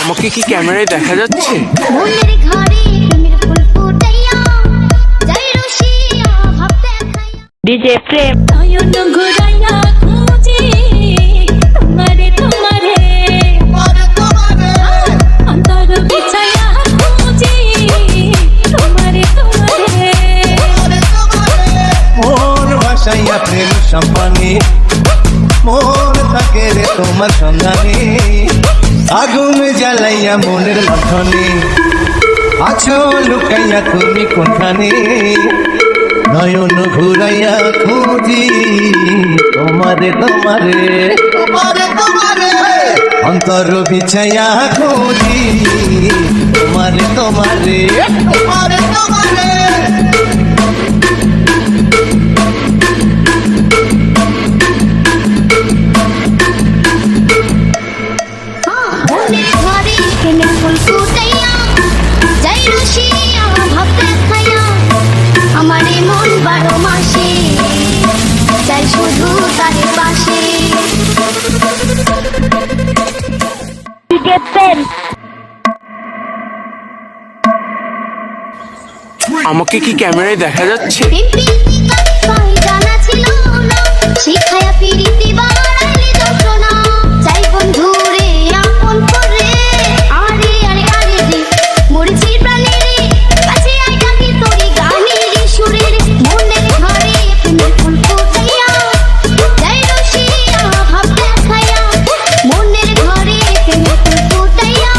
আমাকে কি ক্যামেরায় দেখা যাচ্ছে? মনের ঘরে প্রেমের ফুল ফুটাইয়া যাই রসিয়া ভাব দেখাইয়া ডিজে প্রেম নয়ন ঘুরাইয়া খুঁজি তোমারে তোমারে অন্তর বিছাইয়া খুঁজি তোমারে তোমারে মন ভাসাইয়া প্রেম সম্পানে মন থাকে রে তোমার সন্ধানে আগুন জ্বালাইয়া মনের লক্ষণে আছো লুকাইয়া তুমি কোনখানে নয়ন ঘুরাইয়া খুঁজি তোমারে তোমারে অন্তর বিছাইয়া খুঁজি তোমারে তোমারে মনের ঘরে প্রেমের ফুল ফুটাইয়া যাই রসিয়া ভাব দেখাইয়া আমারে মন 12 মাসে চাই শুধু তারে পাশে ডিজে প্রেম আমাকে কি ক্যামেরায় দেখা যাচ্ছে? জানা ছিল না শিখায়া পিরিতি বাড়াইলি যন্ত্রণা চাই বন্ধু রে আপন করে আরে আরে আরে রে মরেছি প্রাণে রে কাছে আই ডাকি তোরি গানের সুরে রে মনের ঘরে প্রেমের ফুল ফুটাইয়া যাই রসিয়া ভাব দেখাইয়া মনের ঘরে প্রেমের ফুল ফুটাইয়া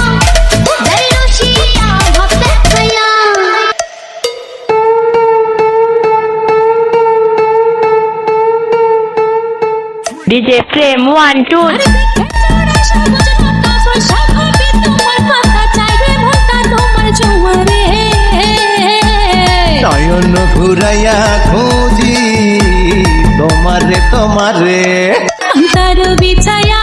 যাই রসিয়া ভাব দেখাইয়া ডিজে প্রেম 1 2 নয়ন ঘুরাইয়া খুঁজি তোমারে তোমারে অন্তর বিছায়া